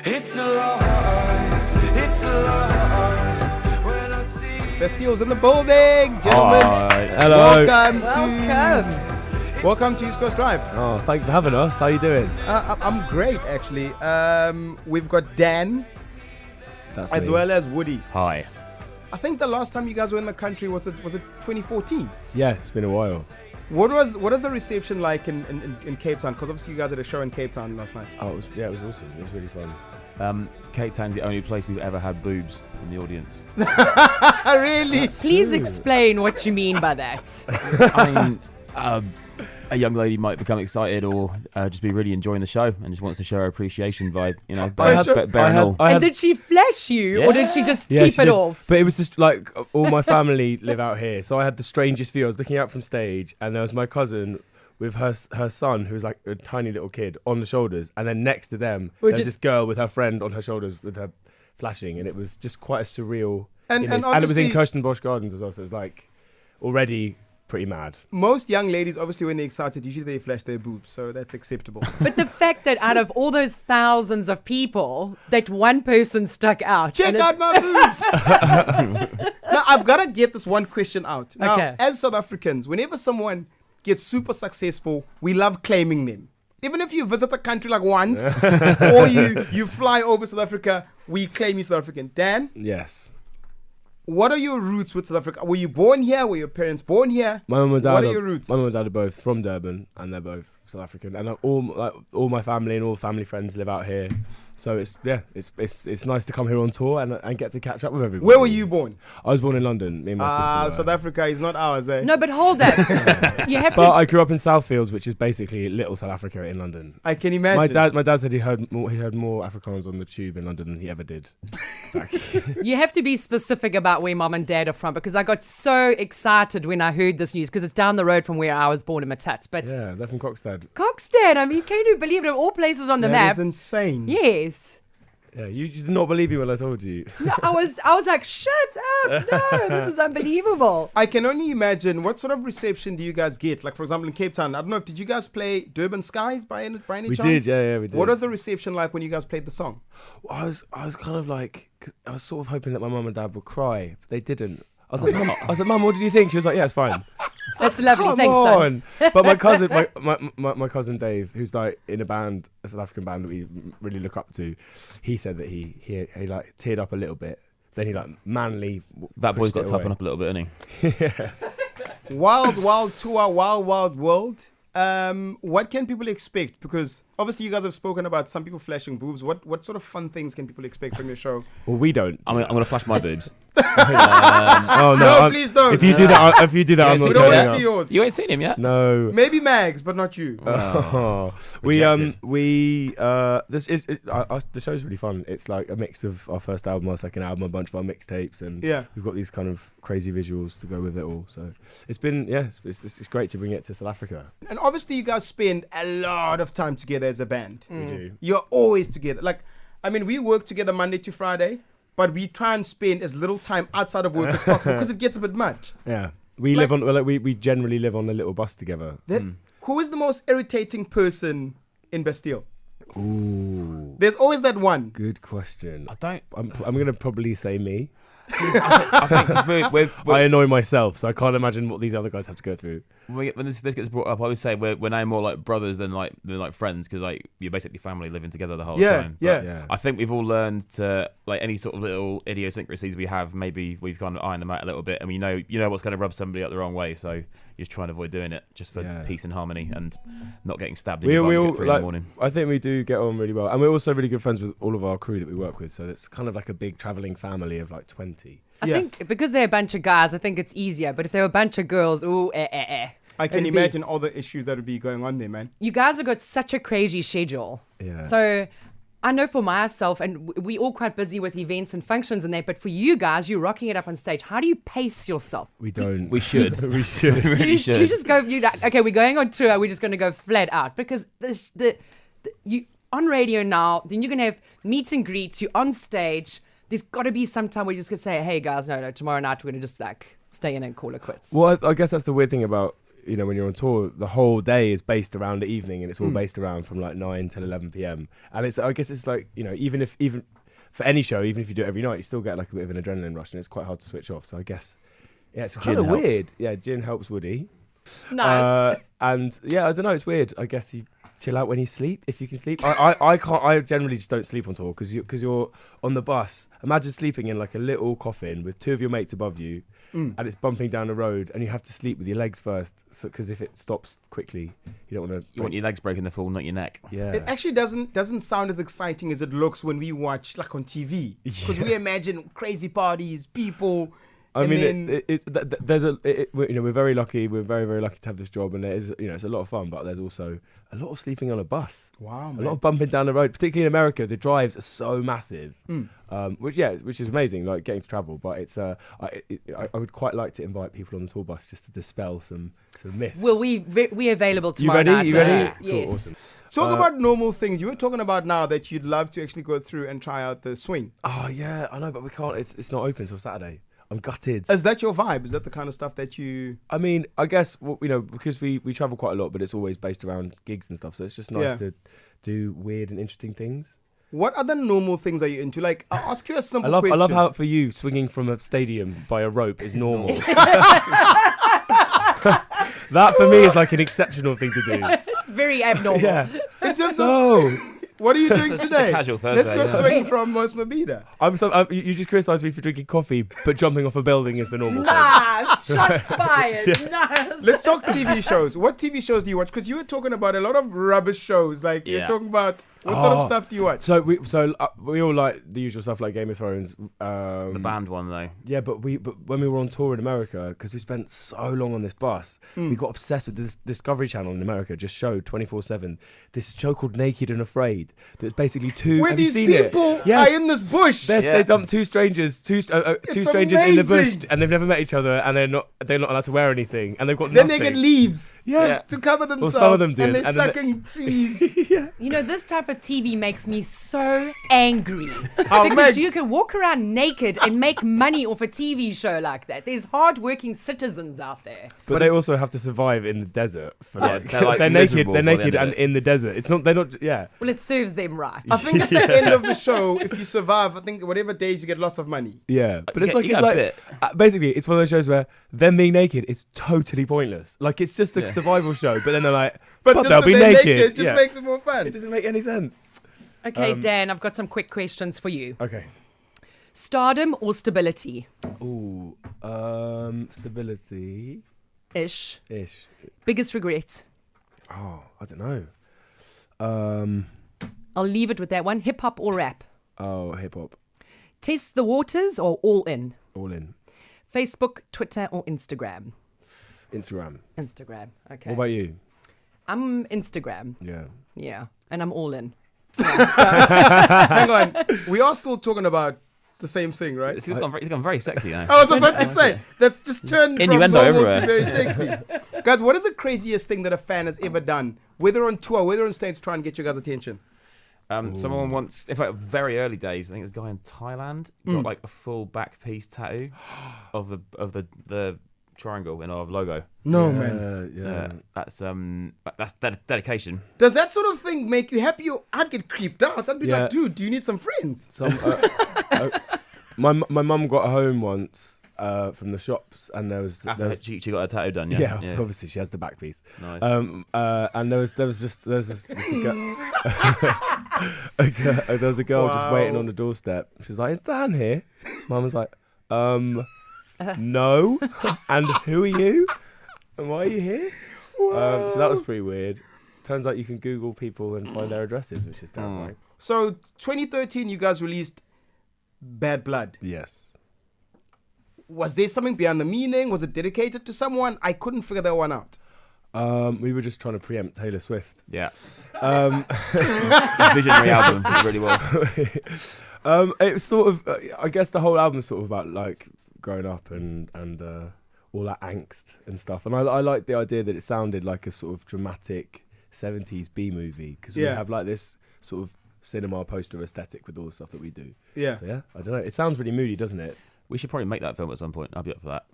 It's alive, it's alive. When I see Bastille's in the building, gentlemen. Hello. Welcome to East Coast Drive. Oh, thanks for having us. How you doing? I'm great, actually. We've got Dan That's as me. well as Woody. Hi. I think the last time you guys were in the country was it 2014? Yeah, it's been a while. What was the reception like in Cape Town? Because obviously you guys had a show in Cape Town last night. Oh, it was awesome. It was really fun. Cape Town's the only place we've ever had boobs in the audience. Really? Please explain what you mean by that. I mean, a young lady might become excited or just be really enjoying the show and just wants to show her appreciation by, bearing all. And did she flash you, or did she just keep she it did. off? But it was just like all my family live out here, so I had the strangest view. I was looking out from stage, and there was my cousin with her son, who was like a tiny little kid, on the shoulders, and then next to them there was this girl with her friend on her shoulders with her flashing, and it was just quite a surreal image. And it was in Kirstenbosch Gardens as well, so it was like already pretty mad. Most young ladies, obviously, when they're excited, usually they flash their boobs, so that's acceptable. But the fact that out of all those thousands of people, that one person stuck out. Check out my boobs! Now, I've got to get this one question out. Now, Okay. as South Africans, whenever someone gets super successful, we love claiming them. Even if you visit the country like once, or you fly over South Africa, we claim you South African. Dan, Yes. what are your roots with South Africa? Were you born here? Were your parents born here? My mum and dad. What are your roots? My mum and dad are both from Durban, and they're both South African. And all my family and all family friends live out here. So it's nice to come here on tour and get to catch up with everybody. Where were you born? I was born in London. Me and my sister. South Africa is not ours, eh? No, but hold up. You have But to. I grew up in Southfields, which is basically little South Africa in London. I can imagine. My dad said he heard more Afrikaans on the tube in London than he ever did. You have to be specific about where mom and dad are from, because I got so excited when I heard this news, because it's down the road from where I was born in Matat. But Yeah, they're from Coxstead. Coxstead, I mean, can you believe it? Of all places on the That map. is insane. Yes. Yeah, you did not believe me when I told you. No, I was like, shut up. No, this is unbelievable. I can only imagine, what sort of reception do you guys get? Like, for example, in Cape Town, I don't know, did you guys play Durban Skies by any We chance? did, yeah, we did. What was the reception like when you guys played the song? I was kind of like, 'cause I was sort of hoping that my mum and dad would cry, but they didn't. I was like, Mum, what did you think? She was like, yeah, it's fine. That's lovely. Come Thanks, son. on. But my cousin, my cousin Dave, who's like in a South African band that we really look up to, he said that he like teared up a little bit. Then he like manly. That boy's got pushed to it toughen away. up a little bit, hasn't he? Wild, wild tour, wild, wild world. What can people expect? Because obviously you guys have spoken about some people flashing boobs. What sort of fun things can people expect from your show? Well, we don't. I'm going to flash my boobs. Oh No, please don't. If you do that, I'm We not don't want turning to up. see yours. You ain't seen him yet? No. Maybe Mags, but not you. The show's really fun. It's like a mix of our first album, our second album, a bunch of our mixtapes, and Yeah. we've got these kind of crazy visuals to go with it all. So it's been it's great to bring it to South Africa. And obviously you guys spend a lot of time together as a band. We do. You're always together. Like, I mean, we work together Monday to Friday, but we try and spend as little time outside of work as possible because it gets a bit much. Yeah, we live on. Well, we generally live on a little bus together. Who is the most irritating person in Bastille? Ooh, There's always that one. good question. I don't. I'm gonna probably say me. I think 'cause I annoy myself, so I can't imagine what these other guys have to go through. when this gets brought up, I always say we're now more like brothers than like friends, because like you're basically family living together the whole time. But Yeah. I think we've all learned to, like, any sort of little idiosyncrasies we have, maybe we've kind of ironed them out a little bit, and you know what's going to rub somebody up the wrong way, so you just try and avoid doing it, just for peace and harmony and not getting stabbed in your bum at 3 in the morning. I think we do get on really well, and we're also really good friends with all of our crew that we work with. So it's kind of like a big traveling family of like 20. I think because they're a bunch of guys, I think it's easier. But if they're a bunch of girls, I can It'd be- imagine all the issues that would be going on there, man. You guys have got such a crazy schedule. Yeah. So I know for myself, and we all quite busy with events and functions and that, but for you guys, you're rocking it up on stage. How do you pace yourself? We don't. We should. we should. We really should. You just go, okay, we're going on tour, we're just going to go flat out. Because you on radio now, then you're going to have meet and greets, you're on stage. There's got to be some time where you're just going to say, hey guys, no, tomorrow night we're going to just like stay in and call it quits. Well, I guess that's the weird thing about you know, when you're on tour, the whole day is based around the evening, and it's all based around from like 9 till 11 p.m. And I guess it's like, you know, even for any show, even if you do it every night, you still get like a bit of an adrenaline rush, and it's quite hard to switch off. So I guess, yeah, it's kind of helps. weird. Yeah, gin helps Woody. Nice. And yeah, I don't know, it's weird. I guess you chill out when you sleep, if you can sleep. I can't. I generally just don't sleep on tour because you're on the bus. Imagine sleeping in like a little coffin with 2 of your mates above you, and it's bumping down the road, and you have to sleep with your legs first, because if it stops quickly, you don't want to. You want your legs broken the fall, not your neck. Yeah. It actually doesn't sound as exciting as it looks when we watch like on TV, because we imagine crazy parties, people. I mean, we're very lucky. We're very, very lucky to have this job, and it's a lot of fun. But there's also a lot of sleeping on a bus. Wow, a man. lot of bumping down the road, particularly in America. The drives are so massive, which is amazing. Like getting to travel, but it's I would quite like to invite people on the tour bus just to dispel some myths. Well, we're available You tomorrow ready? night. You ready? Cool, Yes. awesome. Talk about normal things. You were talking about now that you'd love to actually go through and try out the swing. Oh yeah, I know, but we can't. It's not open till Saturday. I'm gutted. Is that your vibe? Is that the kind of stuff that you... I mean, I guess, because we travel quite a lot, but it's always based around gigs and stuff. So it's just nice to do weird and interesting things. What other normal things are you into? Like, I'll ask you a simple question. I love how for you, swinging from a stadium by a rope is normal. That for me is like an exceptional thing to do. It's very abnormal. Yeah. In terms of, So, what are you doing It's a today? casual Let's Thursday, go yeah. swing from Mos Mabida. you just criticised me for drinking coffee, but jumping off a building is the normal thing. Nice. Shots fired. Nice. Let's talk TV shows. What TV shows do you watch? Because you were talking about a lot of rubbish shows. Like, you're Yeah. talking about... What sort of stuff do you watch? So we all like the usual stuff like Game of Thrones. The band one though. Yeah, but when we were on tour in America, because we spent so long on this bus, we got obsessed with this Discovery Channel in America. Just showed 24/7 this show called Naked and Afraid. That's basically two. Where have you these seen it? people Yes. are in this bush. They dumped two strangers in the bush, amazing. and they've never met each other, and they're not allowed to wear anything, and they've got Then nothing. they get leaves Yeah. to cover themselves. some of them do, And they're and then sucking trees. You know, this type of TV makes me so angry. Oh, Because Mags. you can walk around naked and make money off a TV show like that. There's hard-working citizens out there. But they also have to survive in the desert. For Yeah, like, they're, like, they're naked. miserable They're by the naked end of and it. in the desert. They're not. Yeah. Well, it serves them right. I think at the end of the show, if you survive, I think whatever days you get lots of money. Yeah, but it's You like get a bit. Basically it's one of those shows where them being naked is totally pointless. Like it's just a Yeah. survival show, but then they're like, But but just they'll that be they're naked. just Yeah. makes it more fun. It doesn't make any sense. Okay, Dan, I've got some quick questions for you. Okay. Stardom or stability? Ooh, stability Ish. ish. Biggest regret? Oh, I don't know. I'll leave it with that one. Hip hop or rap? Oh, hip hop, Test the waters or all in? all in. Facebook, Twitter, or Instagram? Instagram. Instagram. Okay. What about you? I'm Instagram. Yeah. Yeah. And I'm all in. Hang on. We are still talking about the same thing, right? It's gone very sexy now. I was about to say, that's just turned from Innuendo normal to everywhere. very sexy. Guys, what is the craziest thing that a fan has ever done, whether on tour, whether on stage, to try and get you guys' attention? Someone once, in fact, very early days, I think it was a guy in Thailand got like a full back piece tattoo of the triangle in our logo. No, man. Yeah. That's dedication. Does that sort of thing make you happy? I'd get creeped out. I'd be Yeah. like, dude, do you need some friends? My mum got home once from the shops, and there was She got her tattoo done. yeah, obviously she has the back piece. Nice. And there was this girl, there was a girl just waiting Wow. on the doorstep. She's like, "Is Dan here?" Mum was like, "No." And who are you? And why are you here? So that was pretty weird. Turns out you can Google people and find their addresses, which is terrifying. So, 2013, you guys released Bad Blood. Yes. Was there something behind the meaning? Was it dedicated to someone? I couldn't figure that one out. We were just trying to preempt Taylor Swift. Yeah. Visionary album. It really was. It was sort of, I guess the whole album is sort of about like growing up and all that angst and stuff. And I like the idea that it sounded like a sort of dramatic 70s B movie, because we have like this sort of cinema poster aesthetic with all the stuff that we do. Yeah. So yeah, I don't know. It sounds really moody, doesn't it? We should probably make that film at some point. I'll be up for that.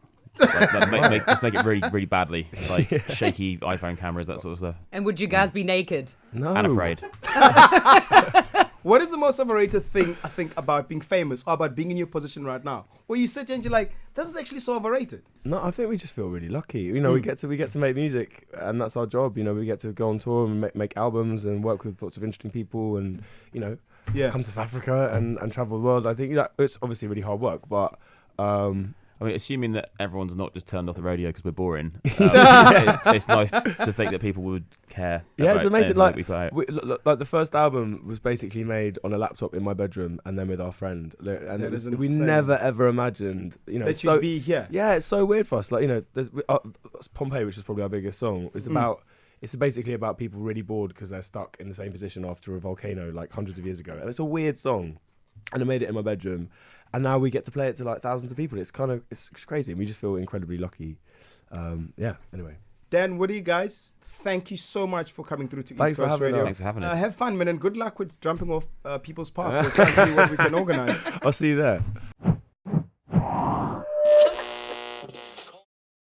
Like, just make it really, really badly. Like shaky iPhone cameras, that sort of stuff. And would you guys be naked? No. And afraid. What is the most overrated thing, I think, about being famous or about being in your position right now? Where you sit here and you're like, this is actually so overrated. No, I think we just feel really lucky. You know, we get to make music, and that's our job. You know, we get to go on tour and make albums and work with lots of interesting people, and you know, come to South Africa and travel the world. I think it's obviously really hard work, but I mean, assuming that everyone's not just turned off the radio because we're boring, it's nice to think that people would care. Yeah, it's amazing. Like, we put out. like the first album was basically made on a laptop in my bedroom, and then with our friend. And we never ever imagined, you know, that you'd be here. Yeah, it's so weird for us. Like, you know, there's Pompeii, which is probably our biggest song. It's about. It's basically about people really bored because they're stuck in the same position after a volcano like hundreds of years ago, and it's a weird song. And I made it in my bedroom. And now we get to play it to like thousands of people. It's crazy. And we just feel incredibly lucky. Anyway. Dan, Woody, guys, thank you so much for coming through to Thanks East for Coast having Radio. us. Thanks for having us. Have fun, man, and good luck with jumping off People's Park. We'll try and see what we can organize. I'll see you there.